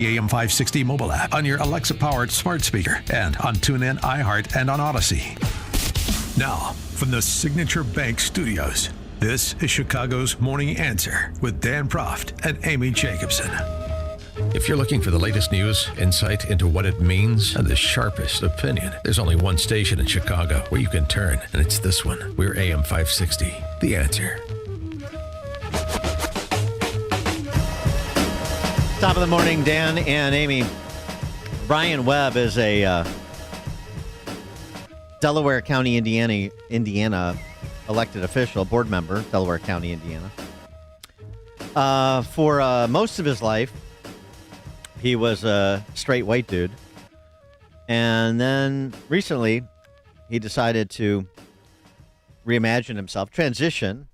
AM 560 mobile app, on your Alexa-powered smart speaker, and on TuneIn, iHeart, and on Odyssey. Now, from the Signature Bank Studios, this is Chicago's Morning Answer with Dan Proft and Amy Jacobson. If you're looking for the latest news, insight into what it means, and the sharpest opinion, there's only one station in Chicago where you can turn, and it's this one. We're AM 560, The Answer. Top of the morning, Dan and Amy. Ryan Webb is a Delaware County, Indiana elected official, board member, Delaware County, Indiana. For most of his life, he was a straight white dude. And then recently, he decided to reimagine himself, transition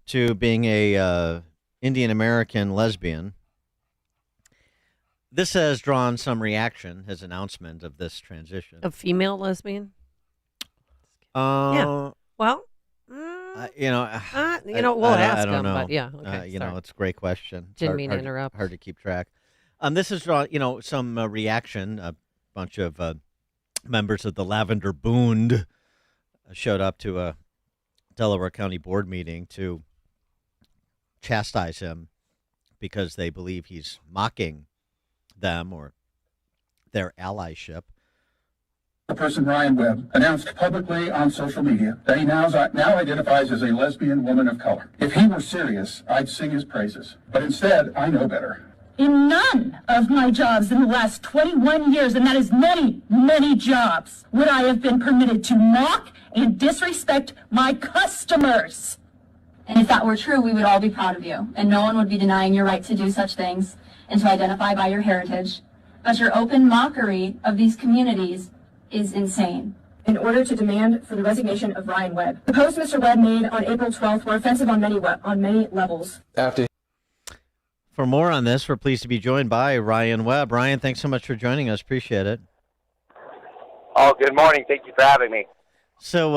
to being a Indian American lesbian. This has drawn some reaction, his announcement of this transition. A female lesbian? Yeah. Well, we'll ask I don't him, know. but yeah. Okay, it's a great question. Didn't mean to interrupt. Hard to keep track. This has drawn, some reaction. A bunch of members of the Lavender Bund showed up to a Delaware County board meeting to chastise him because they believe he's mocking them or their allyship. Person Ryan Webb announced publicly on social media that he now identifies as a lesbian woman of color. If he were serious, I'd sing his praises. But instead, I know better. In none of my jobs in the last 21 years, and that is many, many jobs, would I have been permitted to mock and disrespect my customers. And if that were true, we would all be proud of you, and no one would be denying your right to do such things and to identify by your heritage. But your open mockery of these communities is insane. In order to demand for the resignation of Ryan Webb. The posts Mr. Webb made on April 12th were offensive on many levels. For more on this, we're pleased to be joined by Ryan Webb. Ryan, thanks so much for joining us. Appreciate it. Oh, good morning. Thank you for having me. So,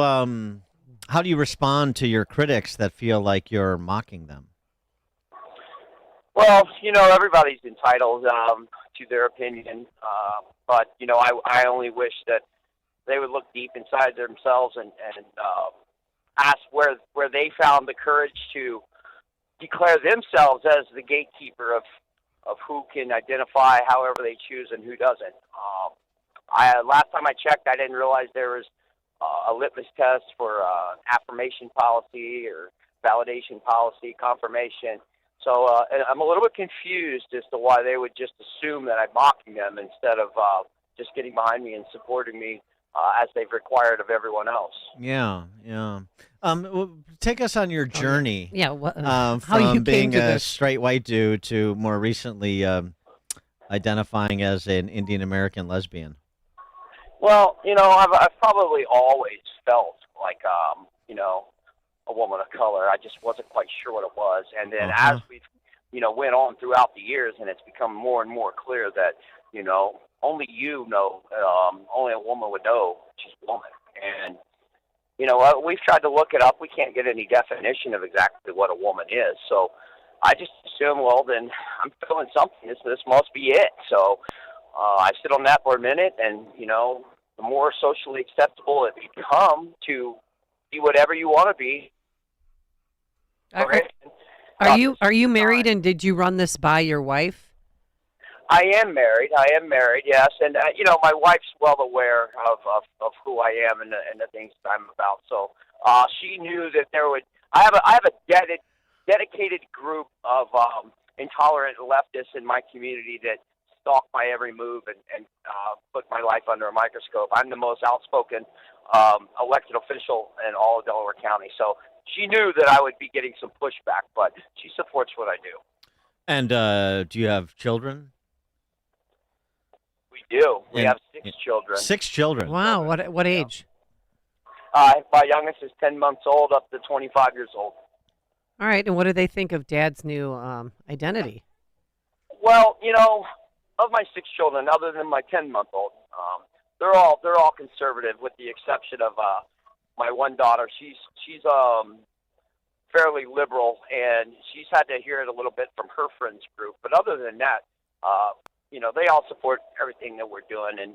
how do you respond to your critics that feel like you're mocking them? Well, everybody's entitled to their opinion, but, I only wish that they would look deep inside themselves and ask where they found the courage to declare themselves as the gatekeeper of who can identify however they choose and who doesn't. Last time I checked, I didn't realize there was a litmus test for affirmation policy or validation policy, confirmation. So I'm a little bit confused as to why they would just assume that I'm mocking them instead of just getting behind me and supporting me as they've required of everyone else. Yeah. Take us on your journey. How from you being came to a this. straight white dude to more recently identifying as an Indian American lesbian. Well, I've probably always felt like, a woman of color. I just wasn't quite sure what it was. And then as we've, went on throughout the years, and it's become more and more clear that, only only a woman would know she's a woman. And, we've tried to look it up. We can't get any definition of exactly what a woman is. So I just assume, well, then I'm feeling something. This must be it. So I sit on that for a minute, and, the more socially acceptable it become to be whatever you want to be. Are you married, and did you run this by your wife? I am married, yes. And, my wife's well aware of who I am and the things that I'm about. So she knew that I have a dedicated group of intolerant leftists in my community that stalk my every move and put my life under a microscope. I'm the most outspoken elected official in all of Delaware County. So she knew that I would be getting some pushback, but she supports what I do. And do you have children? We do. We have 6 children. 6 children. Wow. What age? My youngest is 10 months old up to 25 years old. All right. And what do they think of Dad's new identity? Well, of my 6 children, other than my 10-month-old, they're all conservative, with the exception of my one daughter. She's fairly liberal, and she's had to hear it a little bit from her friends group. But other than that, they all support everything that we're doing, and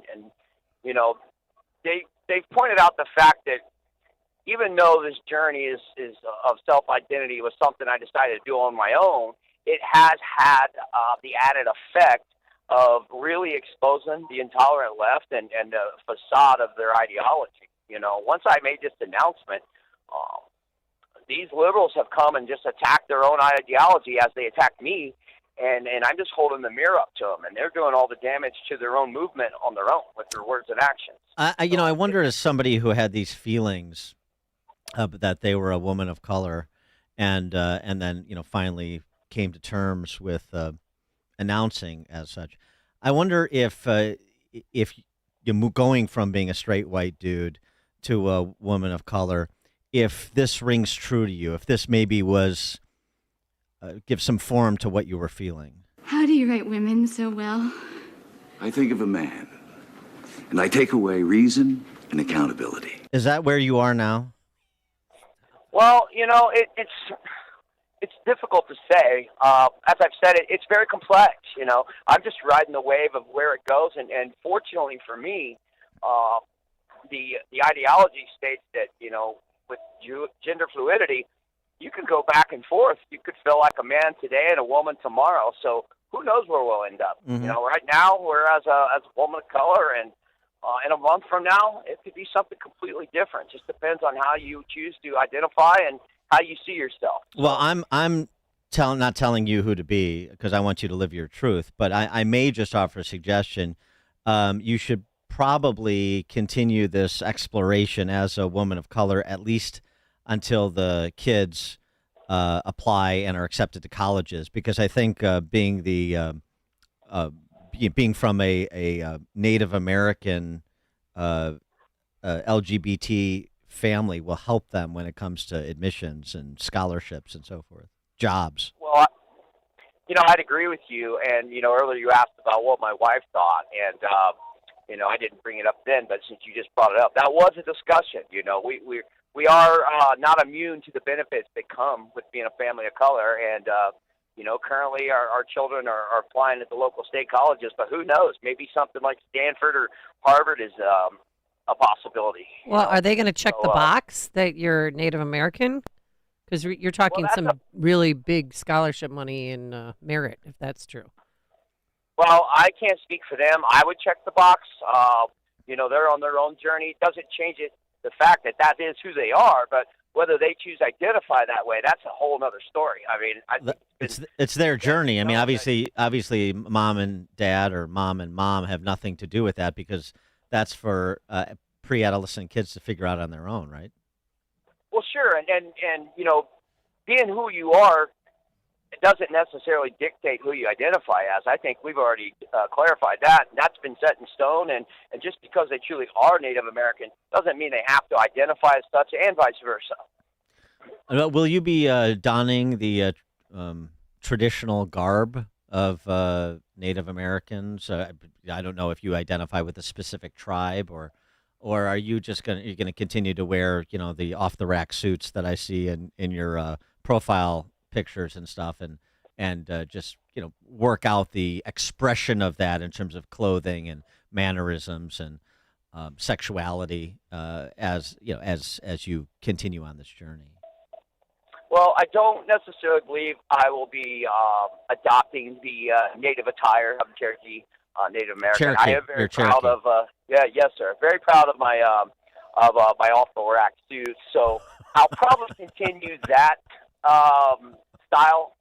they've pointed out the fact that even though this journey is of self-identity was something I decided to do on my own, it has had the added effect of really exposing the intolerant left and the facade of their ideology. Once I made this announcement, these liberals have come and just attacked their own ideology as they attacked me, and I'm just holding the mirror up to them, and they're doing all the damage to their own movement on their own with their words and actions. I wonder, as somebody who had these feelings that they were a woman of color, and then finally came to terms with announcing as such. I wonder if you're going from being a straight white dude to a woman of color, if this rings true to you, if this maybe was give some form to what you were feeling. How do you write women so well? I think of a man, and I take away reason and accountability. Is that where you are now? Well, it's difficult to say. As I've said, it's very complex. I'm just riding the wave of where it goes, and fortunately for me, the ideology states that with gender fluidity, you can go back and forth. You could feel like a man today and a woman tomorrow. So who knows where we'll end up? Mm-hmm. Right now we're as a woman of color, and in a month from now it could be something completely different. Just depends on how you choose to identify and how you see yourself. Well, I'm not telling you who to be, because I want you to live your truth, but I may just offer a suggestion. You should probably continue this exploration as a woman of color, at least until the kids apply and are accepted to colleges, because I think being from a Native American LGBT family will help them when it comes to admissions and scholarships and so forth, jobs. Well, I'd agree with you. And, earlier you asked about what my wife thought. And, I didn't bring it up then, but since you just brought it up, that was a discussion. We are not immune to the benefits that come with being a family of color. And, currently our children are applying at the local state colleges, but who knows? Maybe something like Stanford or Harvard is a possibility. Well, are they going to check the box that you're Native American? Because you're talking really big scholarship money and merit, if that's true. Well, I can't speak for them. I would check the box. They're on their own journey. It doesn't change the fact that is who they are, but whether they choose to identify that way, that's a whole other story. I mean, I think it's their journey. I mean, obviously, mom and dad or mom and mom have nothing to do with that, because that's for pre-adolescent kids to figure out on their own, right? Well, sure, and being who you are, it doesn't necessarily dictate who you identify as. I think we've already clarified that, and that's been set in stone. And just because they truly are Native American doesn't mean they have to identify as such, and vice versa. Will you be donning the traditional garb of Native Americans? I don't know if you identify with a specific tribe, or are you just going to continue to wear the off the rack suits that I see in your profile pictures and stuff, and just work out the expression of that in terms of clothing and mannerisms and sexuality as you continue on this journey? Well, I don't necessarily believe I will be adopting the native attire of Cherokee Native American. Cherokee. I am very proud of yes sir, very proud of my my off the rack suit. So I'll probably continue that style.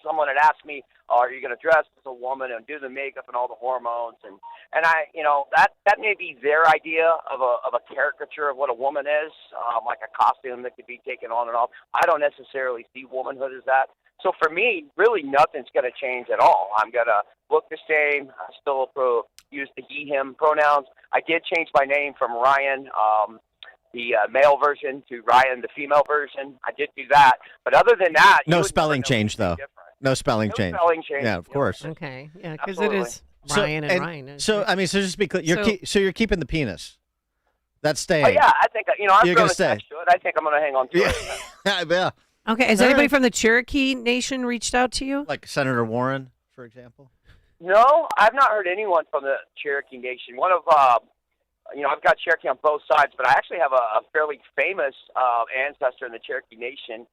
Someone had asked me, are you going to dress as a woman and do the makeup and all the hormones? And I, that may be their idea of a caricature of what a woman is, like a costume that could be taken on and off. I don't necessarily see womanhood as that. So for me, really nothing's going to change at all. I'm going to look the same. I still use the he, him pronouns. I did change my name from Ryan, the male version, to Ryan, the female version. I did do that. But other than that... No spelling change, though. No spelling change. Yeah, of course. Okay. Yeah, because it is Ryan and Ryan. So, I mean, so just be clear. You're keeping the penis. That's staying. Oh, yeah, I think, I'm going to stay. To it. I think I'm going to hang on to it. Yeah. Okay, has anybody from the Cherokee Nation reached out to you? Like Senator Warren, for example? No, I've not heard anyone from the Cherokee Nation. One of, I've got Cherokee on both sides, but I actually have a fairly famous ancestor in the Cherokee Nation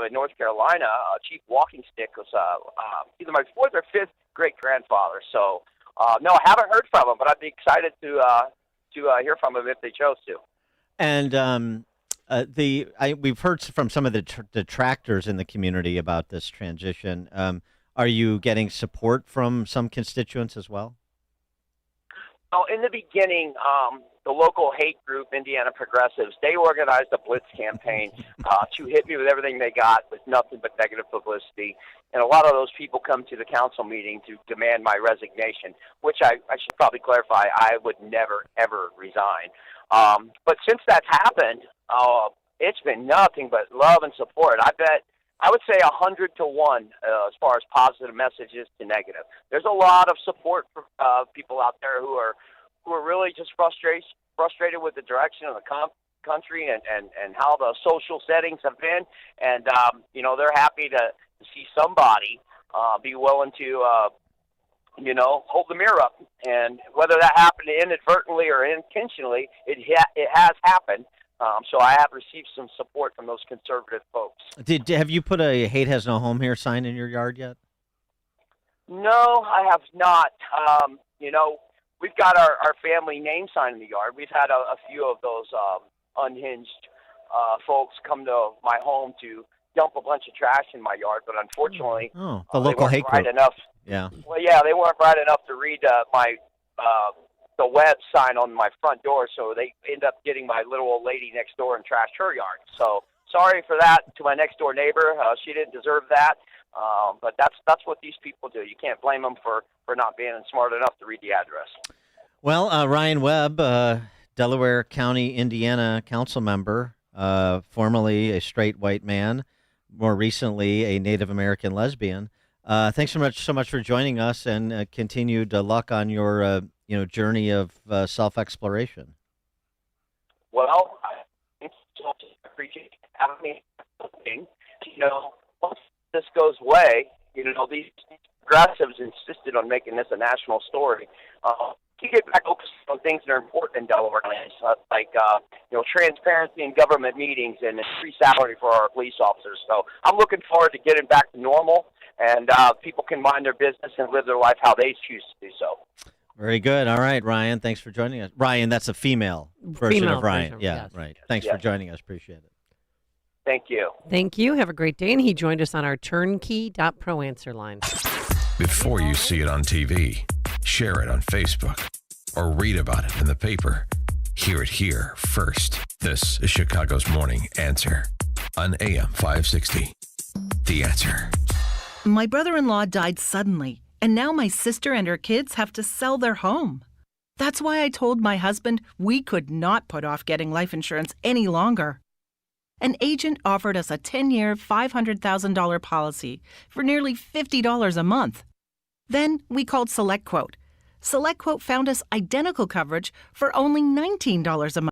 in North Carolina. Chief Walking Stick was either my fourth or fifth great-grandfather. So, no, I haven't heard from him, but I'd be excited to hear from him if they chose to. And we've heard from some of the detractors in the community about this transition. Are you getting support from some constituents as well? Well, in the beginning, the local hate group, Indiana Progressives, they organized a blitz campaign to hit me with everything they got with nothing but negative publicity. And a lot of those people come to the council meeting to demand my resignation, which I should probably clarify, I would never, ever resign. But since that's happened, it's been nothing but love and support. I would say 100 to 1 as far as positive messages to negative. There's a lot of support for people out there who are really just frustrated with the direction of the country and how the social settings have been, and they're happy to see somebody be willing to hold the mirror up. And whether that happened inadvertently or intentionally, it has happened. So I have received some support from those conservative folks. Have you put a "Hate Has No Home Here" sign in your yard yet? No, I have not. We've got our family name sign in the yard. We've had a few of those unhinged folks come to my home to dump a bunch of trash in my yard, but unfortunately, the local hate group. Enough. Yeah. Well, yeah, they weren't bright enough to read the Webb sign on my front door, so they end up getting my little old lady next door and trash her yard. So sorry for that to my next door neighbor. She didn't deserve that, but that's what these people do. You can't blame them for not being smart enough to read the address. Well, Ryan Webb, Delaware County, Indiana council member, formerly a straight white man, more recently a Native American lesbian. Thanks so much for joining us, and continued luck on your journey of self-exploration. Well, I appreciate having me. Once this goes away, these progressives insisted on making this a national story. To get back focused on things that are important in Delaware, like transparency in government meetings and increased salary for our police officers. So I'm looking forward to getting back to normal, and people can mind their business and live their life how they choose to do so. Very good. All right, Ryan, thanks for joining us. Ryan, that's a female version of Ryan. Yeah, yes. Right. Thanks for joining us. Appreciate it. Thank you. Thank you. Have a great day. And he joined us on our turnkey.pro answer line. Before you see it on TV, share it on Facebook, or read about it in the paper, hear it here first. This is Chicago's Morning Answer on AM 560. The Answer. My brother-in-law died suddenly, and now my sister and her kids have to sell their home. That's why I told my husband we could not put off getting life insurance any longer. An agent offered us a 10-year, $500,000 policy for nearly $50 a month. Then we called SelectQuote. SelectQuote found us identical coverage for only $19 a month.